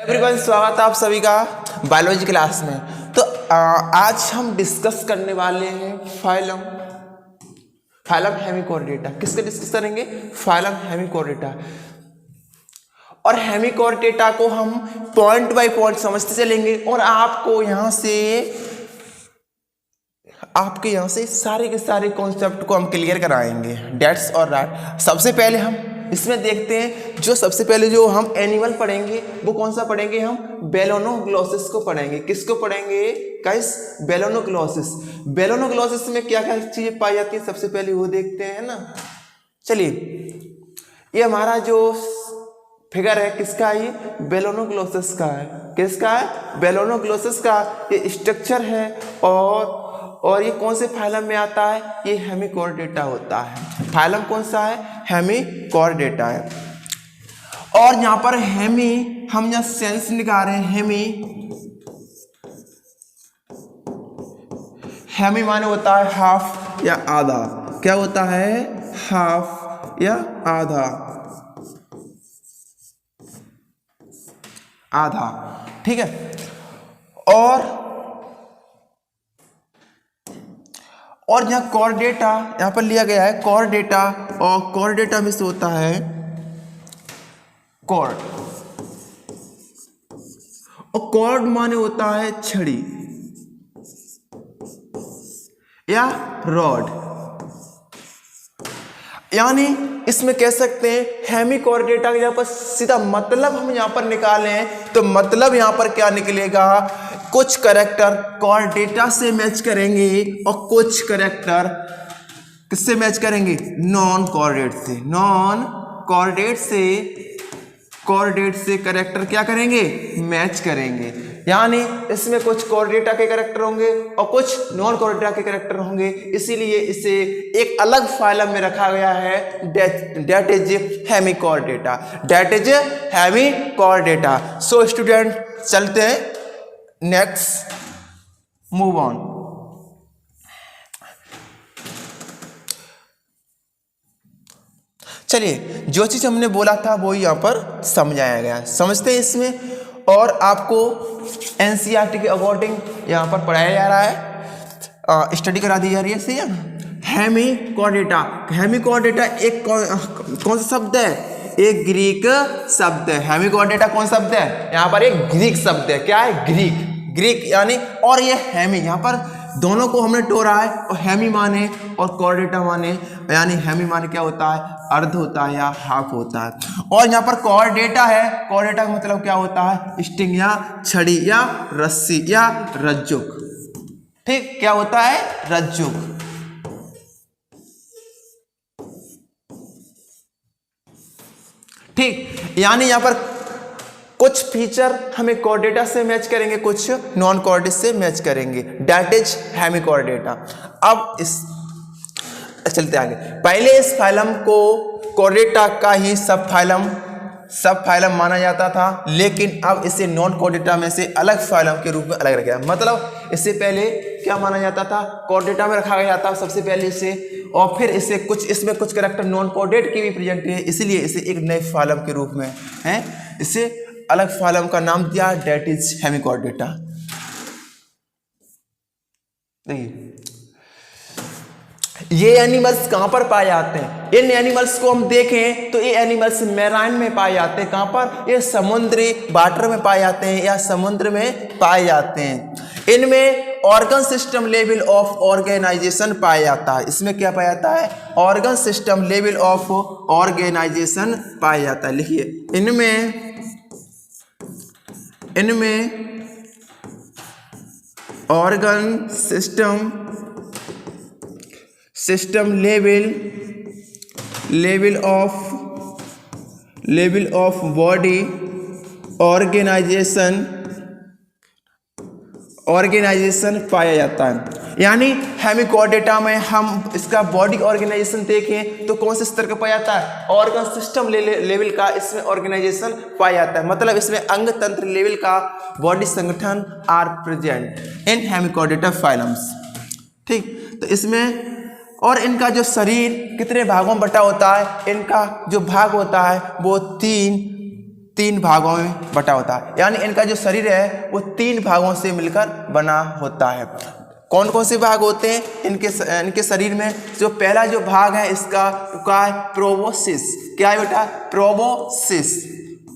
Everyone, स्वागत है आप सभी का बायोलॉजी क्लास में। तो आज हम डिस्कस करने वाले हैं फाइलम हेमिकोर्डेटा। किसका डिस्कस करेंगे? फाइलम हेमिकोर्डेटा। और हेमिकोर्डेटा को हम पॉइंट बाय पॉइंट समझते चलेंगे और आपके यहाँ से सारे के सारे कॉन्सेप्ट को हम क्लियर कराएंगे। डेट्स और राइट। सबसे पहले हम इसमें देखते हैं, जो सबसे पहले जो हम एनिमल पढ़ेंगे वो कौन सा पढ़ेंगे? हम बेलोनोग्लोसिस को पढ़ेंगे। किसको पढ़ेंगे गाइस? बेलोनोग्लोसिस। बेलोनोग्लोसिस में क्या क्या चीजें पाई जाती है सबसे पहले वो देखते हैं ना। चलिए, ये हमारा जो फिगर है किसका है? ये बेलोनोग्लोसिस का है। किसका है? बेलोनोग्लोसिस का ये स्ट्रक्चर है। और ये कौन से फाइलम में आता है? ये हेमिकोर्डेटा होता है। फाइलम कौन सा है? हेमिकोर्डेटा है। और यहाँ पर हम यहाँ सेंस निकाल रहे हैं। हेमी माने होता है हाफ या आधा। क्या होता है? हाफ या आधा। ठीक है। और यहाँ कॉर्डेटा यहाँ पर लिया गया है कॉर्डेटा, और कॉर्डेटा में से होता है कॉर्ड। और कॉर्ड माने होता है छड़ी या रॉड। यानी इसमें कह सकते हैं हेमिकोर्डेटा का यहाँ पर सीधा मतलब हम यहाँ पर निकालें तो मतलब यहाँ पर क्या निकलेगा? कुछ करैक्टर कॉर्डेटा से मैच करेंगे और कुछ करैक्टर किससे मैच करेंगे? नॉन कॉर्डेट से करैक्टर क्या करेंगे? मैच करेंगे। यानी इसमें कुछ कॉर्डेटा के करैक्टर होंगे और कुछ नॉन कॉर्डेटा के करैक्टर होंगे, इसीलिए इसे एक अलग फाइलम में रखा गया है। That is Hemichordata. So student, चलते हैं नेक्स्ट, मूव ऑन। चलिए, जो चीज हमने बोला था वो यहाँ पर समझाया गया। समझते हैं इसमें। और आपको एनसीईआरटी के अकॉर्डिंग यहाँ पर पढ़ाया जा रहा है, स्टडी करा दी जा रही है। सही है ना? हेमिकोर्डेटा एक कौन सा शब्द है? एक ग्रीक शब्द है। हेमिकोर्डेटा कौन शब्द है? यहाँ पर एक ग्रीक शब्द है। क्या है? ग्रीक यानी। और ये हेमी, यहाँ पर दोनों को हमने तोड़ा है। और हेमी माने और कॉर्डेटा माने, यानी हेमी माने क्या होता है? अर्ध होता है या हाफ होता है। और यहाँ पर कॉर्डेटा है। कॉर्डेटा का मतलब क्या होता है? स्टिंग या छड़ी या रस्सी या रज्जुक। ठीक, क्या होता है? रज्जुक। ठीक, यानी यहाँ पर कुछ फीचर हमें कॉर्डेटा से मैच करेंगे, कुछ नॉन कॉर्डेट से मैच करेंगे। That is Hemichordata. अब इस चलते आगे। पहले इस फाइलम को कॉर्डेटा का ही सब फाइलम माना जाता था, लेकिन अब इसे नॉन कॉर्डेटा में से अलग फाइलम के रूप में अलग रखा गया। मतलब इससे पहले क्या माना जाता था? कॉर्डेटा में रखा गया था सबसे पहले इसे, और फिर इसमें कुछ करैक्टर नॉन कॉर्डेट के भी प्रेजेंट है, इसलिए इसे एक नए फाइलम के रूप में है, इसे अलग फाइलम का नाम दिया। That is Hemichordata. देखिए, ये एनिमल्स कहां पर पाए जाते हैं? इन एनिमल्स को हम देखें तो ये एनिमल्स मैराइन में पाए जाते हैं। कहां पर? ये समुद्री वाटर में पाए जाते हैं या समुद्र में पाए जाते हैं। इनमें organ system level of organization पाया जाता है। इसमें क्या पाया जाता है? Organ system level of organization पाया जाता है। लिखिए, इनमें organ system level of body organization पाया जाता है। यानी हेमिकोर्डेटा में हम इसका बॉडी ऑर्गेनाइजेशन देखें तो कौन से स्तर का पाया जाता है? ऑर्गन सिस्टम लेवल का इसमें ऑर्गेनाइजेशन पाया जाता है। मतलब इसमें अंग तंत्र लेवल का बॉडी संगठन आर प्रेजेंट इन हेमिकोर्डेटा फाइलम्स। ठीक, तो इसमें और इनका जो शरीर कितने भागों में बटा होता है? इनका जो भाग होता है वो 3 3 भागों में बटा होता है, यानी इनका जो शरीर है वो 3 भागों से मिलकर बना होता है। कौन कौन से भाग होते हैं इनके शरीर में? जो पहला जो भाग है इसका क्या है? प्रोबोसिस। क्या है बेटा? प्रोबोसिस।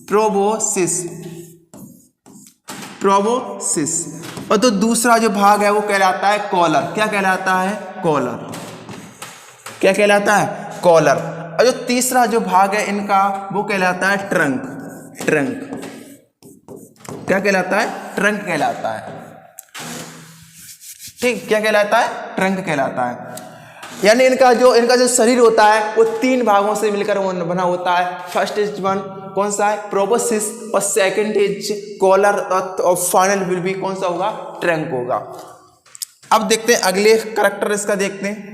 प्रोबोसिस। प्रोबोसिस। और तो दूसरा जो भाग है वो कहलाता है कॉलर। क्या कहलाता है? कॉलर। क्या कहलाता है? कॉलर। और जो तीसरा जो भाग है इनका वो कहलाता है ट्रंक। ट्रंक। क्या कहलाता है? ट्रंक कहलाता है। ठीक, क्या कहलाता है? ट्रंक कहलाता है। यानी इनका जो शरीर होता है वो 3 भागों से मिलकर बना होता है। फर्स्ट इज वन कौन सा है? प्रोबोसिस, और सेकंड इज कॉलर, और फाइनल विल भी कौन सा होगा? ट्रंक होगा। अब देखते हैं अगले करैक्टर इसका देखते हैं।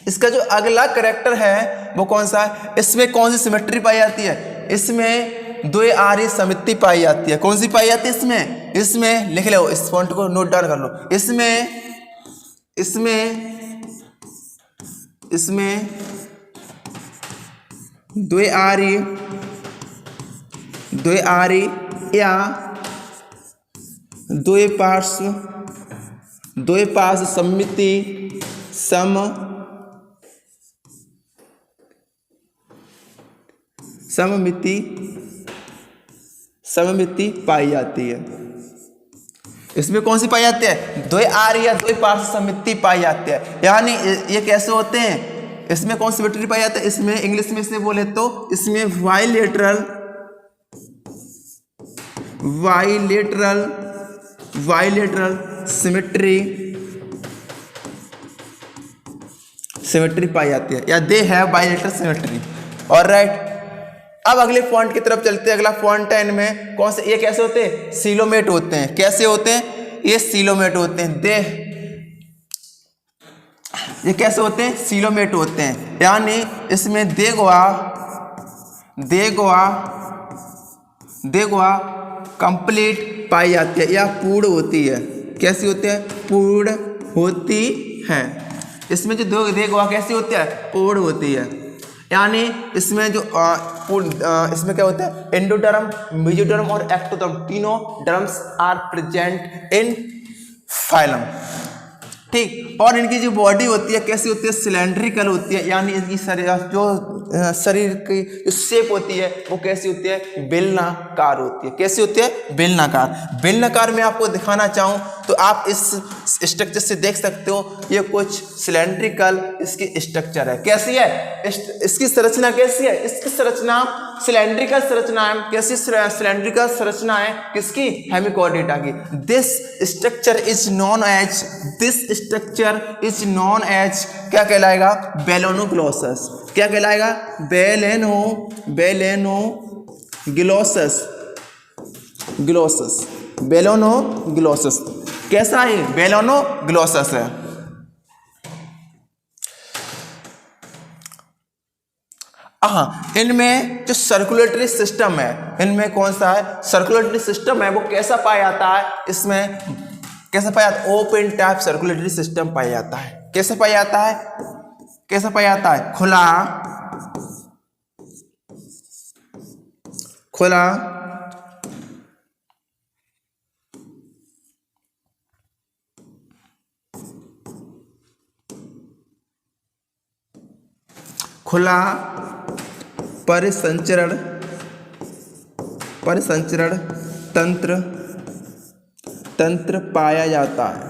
इसका जो अगला करैक्टर है वो कौन सा है? इसमें कौन सी सिमेट्री पाई जाती है? इसमें द्विआरी समिति पाई जाती है। कौन सी पाई जाती है इसमें लिख लो, इस फॉन्ट को नोट डाउन कर लो। इसमें द्विआरी या द्विपार्श्व सममिति पाई जाती है। इसमें कौन सी पाई जाती है? द्विआरी या द्विपार्श्व सममिति पाई जाती है। यानी ये कैसे होते हैं? इसमें कौन सी सिमेट्री पाई जाती है? इसमें इंग्लिश में से बोले तो इसमें बाइलेटरल सिमेट्री पाई जाती है, या they have bilateral symmetry. Alright, अब अगले फॉन्ट की तरफ चलते हैं। अगला फॉन्ट है इनमें कौन से? ये कैसे होते हैं? सीलोमेट होते हैं। कैसे होते हैं? ये सीलोमेट होते हैं। ये कैसे होते हैं? सीलोमेट होते हैं। यानी इसमें देगवा कंप्लीट पाई जाती है या पूर्ण होती है। कैसी होती है? पूर्ण होती है। इसमें जो देगवा कैसी होती है? पूर्ण होती है। यानी इसमें जो इसमें क्या होता है? एंडोडर्म, मेसोडर्म और एक्टोडर्म, तीनों डर्म्स आर प्रेजेंट इन फाइलम। ठीक, और इनकी जो बॉडी होती है कैसी होती है? सिलेंड्रिकल होती है। यानी इनकी शरीर की जो शेप होती है वो कैसी होती है? बेलनाकार होती है। कैसी होती है? बेलनाकार। बेलनाकार में आपको दिखाना चाहूँ तो आप इस स्ट्रक्चर से देख सकते हो, ये कुछ सिलेंड्रिकल इसकी स्ट्रक्चर है। कैसी है? इसकी संरचना कैसी है? इसकी संरचना सिलेंड्रिकल संरचना है। कैसी सिलेंड्रिकल संरचना है? किसकी? हेमिकोडेटा की। This structure is known as क्या कहलाएगा? बेलोनोग्लोसस। क्या कहलाएगा? बेलोनोग्लोसस। कैसा है? बेलोनोग्लोसस है। हाँ, इनमें जो सर्कुलेटरी सिस्टम है, इनमें कौन सा है? सर्कुलेटरी सिस्टम है वो कैसा पाया जाता है? इसमें कैसा पाया जाता है? ओपन टाइप सर्कुलेटरी सिस्टम पाया जाता है। कैसे पाया जाता है? कैसा पाया जाता है? खुला परिसंचरण तंत्र पाया जाता है।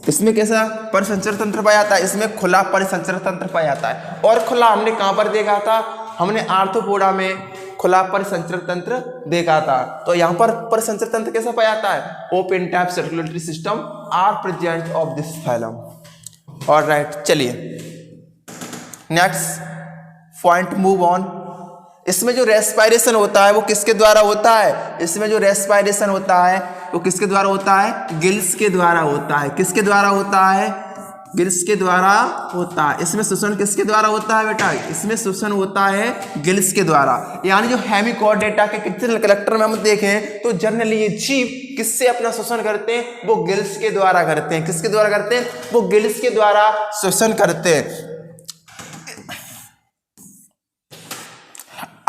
इसमें कैसा परिसंचरण तंत्र पाया जाता है? इसमें खुला परिसंचरण तंत्र पाया जाता है। और खुला हमने कहाँ पर देखा था? हमने आर्थ्रोपोडा में खुला परिसंचरण तंत्र देखा था। तो यहाँ पर परिसंचरण तंत्र कैसा पाया जाता है? Open type circulatory system are present of this phylum. Alright, चलिए नेक्स्ट पॉइंट मूव ऑन। इसमें जो रेस्पायरेशन होता है वो किसके द्वारा होता है? इसमें जो रेस्पायरेशन होता है वो किसके द्वारा होता है? गिल्स के द्वारा होता है। किसके द्वारा होता है? गिल्स के द्वारा होता है। इसमें श्वसन किसके द्वारा होता है बेटा? इसमें श्वसन होता है गिल्स के द्वारा। यानी जो हेमिकोडेटा के कितने कलेक्टर में हम देखें तो जनरली ये जीव किससे अपना श्वसन करते हैं? वो गिल्स के द्वारा करते हैं। किसके द्वारा करते हैं? वो गिल्स के द्वारा श्वसन करते हैं।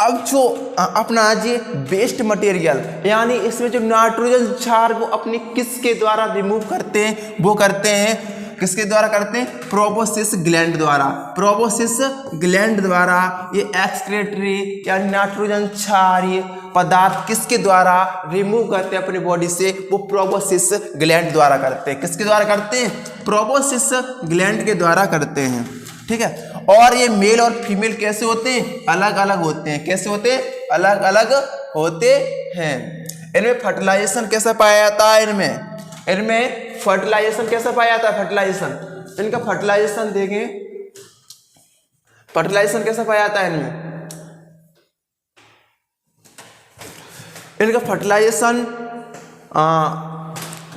अब जो अपना ये वेस्ट मटेरियल यानी इसमें जो नाइट्रोजन क्षार वो अपनी किसके द्वारा रिमूव करते हैं, वो करते हैं किसके द्वारा करते हैं, प्रोबोसिस ग्लैंड द्वारा। प्रोबोसिस ग्लैंड द्वारा ये एक्सक्रीटरी यानी नाइट्रोजन क्षारीय पदार्थ किसके द्वारा रिमूव करते हैं अपनी बॉडी से, वो प्रोबोसिस ग्लैंड द्वारा करते हैं। किसके द्वारा करते हैं, प्रोबोसिस ग्लैंड के द्वारा करते हैं। ठीक है, और ये मेल और फीमेल कैसे होते हैं, अलग अलग होते हैं। कैसे होते हैं, अलग अलग होते हैं। इनमें फर्टिलाइजेशन कैसा पाया जाता है, इनमें फर्टिलाइजेशन कैसा पाया जाता है, फर्टिलाइजेशन, इनका फर्टिलाइजेशन देखें, फर्टिलाइजेशन कैसा पाया जाता है इनका फर्टिलाइजेशन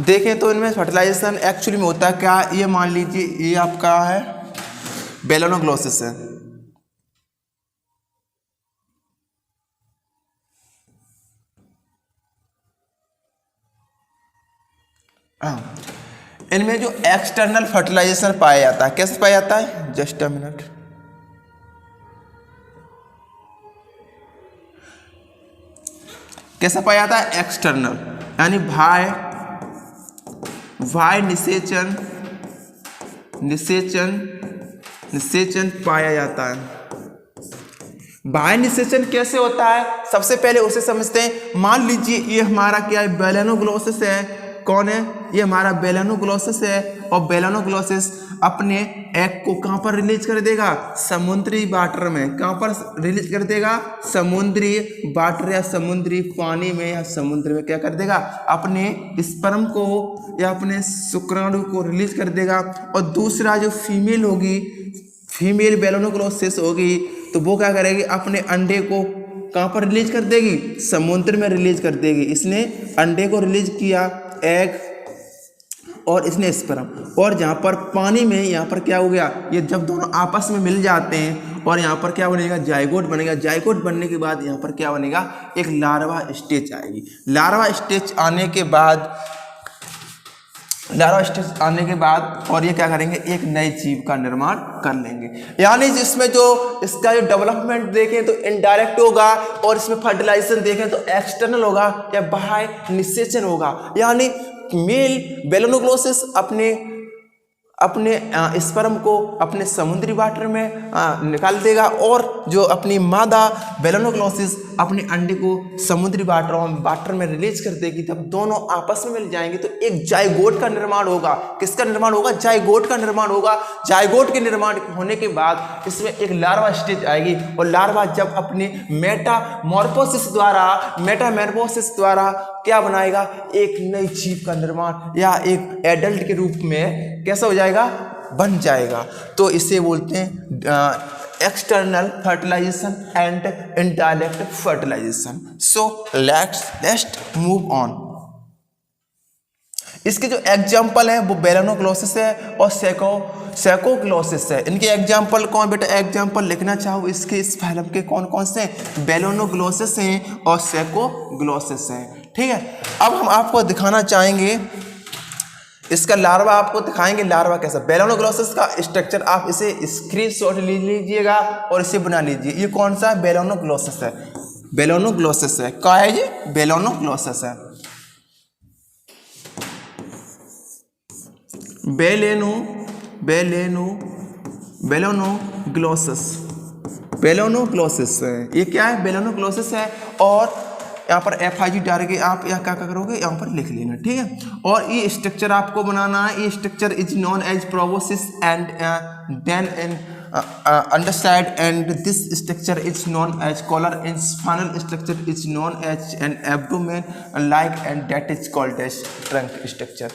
देखें तो इनमें फर्टिलाइजेशन एक्चुअली में होता है क्या, ये मान लीजिए ये आपका है बेलोनोग्लोसिस है। इनमें जो एक्सटर्नल फर्टिलाइजेशन पाया जाता है, कैसे पाया जाता है, जस्ट अ मिनट, कैसा पाया जाता है, एक्सटर्नल यानी भाई निषेचन पाया जाता है। बाह्य निषेचन कैसे होता है, सबसे पहले उसे समझते हैं। मान लीजिए ये हमारा क्या है, बेलोनोग्लोसिस है। कौन है, ये हमारा बेलोनोग्लोसिस है। और बेलोनोग्लोसिस अपने एग को कहां पर रिलीज कर देगा, समुद्री वाटर में। कहां पर रिलीज कर देगा, समुद्री वाटर या समुद्री पानी में या समुद्र में क्या कर देगा, अपने स्पर्म को या अपने शुक्राणु को रिलीज कर देगा। और दूसरा जो फीमेल होगी, फीमेल बेलोनोग्लोसिस होगी, तो वो क्या करेगी, अपने अंडे को कहां पर रिलीज कर देगी, समुद्र में रिलीज कर देगी। इसने अंडे को रिलीज किया, एग, और इसने स्पर्म, और जहाँ पर पानी में यहाँ पर क्या हो गया, ये जब दोनों आपस में मिल जाते हैं और यहाँ पर क्या बनेगा, जाइगोट बनेगा। जाइगोट बनने के बाद यहाँ पर क्या बनेगा, एक लार्वा स्टेज आएगी। लार्वा स्टेज आने के बाद और ये क्या करेंगे, एक नए जीव का निर्माण कर लेंगे। यानी जिसमें जो इसका जो डेवलपमेंट देखें तो इनडायरेक्ट होगा, और इसमें फर्टिलाइजेशन देखें तो एक्सटर्नल होगा या बाह्य निषेचन होगा। यानी मेल बेलोनोग्लोसिस अपने स्पर्म को अपने समुद्री वाटर में निकाल देगा, और जो अपनी मादा बेलोनोग्लोसिस अपने अंडे को समुद्री वाटर में रिलीज कर देगी। जब दोनों आपस में मिल जाएंगे तो एक जाइगोट का निर्माण होगा। किसका निर्माण होगा, जाइगोट का निर्माण होगा। जाइगोट के निर्माण होने के बाद इसमें एक लार्वा स्टेज आएगी, और लार्वा जब अपने मेटामॉर्फोसिस द्वारा क्या बनाएगा, एक नई जीव का निर्माण या एक एडल्ट के रूप में कैसा हो जाएगा, बन जाएगा। तो इसे बोलते हैं external fertilization and indirect fertilization. So let's move on. इसके जो एग्जाम्पल है वो बेलोनोग्लोसिस है और सैकोग्लोसिस है। इनके एग्जाम्पल कौन, बेटा एग्जाम्पल लिखना चाहो इसके, इस फैलम के कौन कौन से, बेलोनोग्लोसिस हैं और सैकोग्लोसिस हैं। ठीक है, अब हम आपको दिखाना चाहेंगे इसका लार्वा, आपको दिखाएंगे लार्वा कैसा। बेलोनोग्लोसिस का स्ट्रक्चर आप इसे स्क्रीनशॉट ले लीजिएगा और इसे बना लीजिए। ये कौन सा बेलोनोग्लोसिस है, बेलोनोग्लोसिस है। क्या है ये, बेलोनोग्लोसिस है। बेलोनोग्लोसिस है। ये क्या है, बेलोनोग्लोसिस है। और यहाँ पर FIG डाल के आप यहाँ क्या करोगे, यहाँ पर लिख लेना। ठीक है, और ये स्ट्रक्चर आपको बनाना है। ये structure is known as proboscis and then in underside, and this structure is known as collar. Its final structure is known as an abdomen like, and that is called as trunk structure.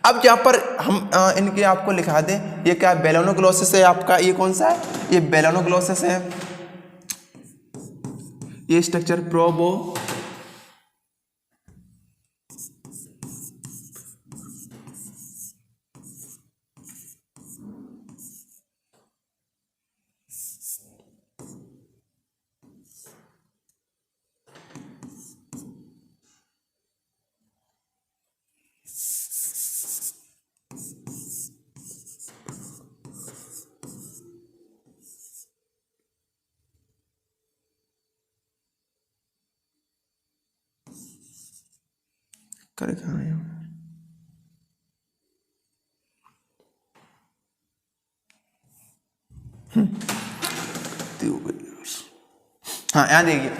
अब यहाँ पर हम इनके आपको लिखा दें, ये क्या बेलोनोग्लोसिस है आपका, ये कौन सा है, ये बेलोनोग्लोसिस है। ये स्ट्रक्चर प्रोबो करे कहाँ है? हाँ यहाँ देखिए,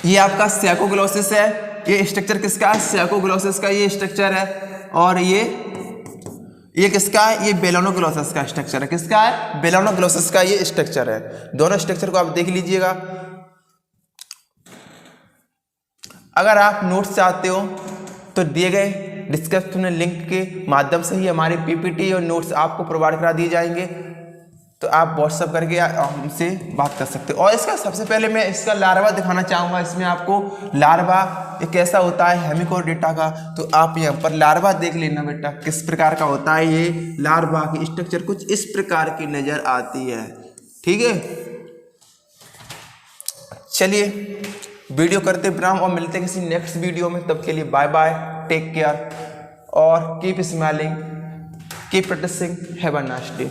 ये आपका सैकोग्लोसिस है। ये स्ट्रक्चर किसका है? सैकोग्लोसिस का ये स्ट्रक्चर है। और ये किसका है? ये बेलोनोग्लोसिस का स्ट्रक्चर है। किसका है? बेलोनोग्लोसिस का ये स्ट्रक्चर है। दोनों स्ट्रक्चर को आप देख लीजिएगा। अगर आप नोट्स चाहते हो तो दिए गए डिस्क्रिप्शन में लिंक के माध्यम से ही हमारे पीपीटी और नोट्स आपको प्रोवाइड करा दिए जाएंगे, तो आप व्हाट्सअप करके हमसे बात कर सकते हो। और इसका सबसे पहले मैं इसका लार्वा दिखाना चाहूँगा। इसमें आपको लार्वा ये कैसा होता है हेमिकोडेटा का, तो आप यहाँ पर लार्वा देख लेना बेटा किस प्रकार का होता है। ये लार्वा की स्ट्रक्चर कुछ इस प्रकार की नज़र आती है। ठीक है, चलिए वीडियो करते विराम और मिलते हैं किसी नेक्स्ट वीडियो में। तब के लिए बाय बाय, टेक केयर और keep smiling, keep practicing, have a nice day.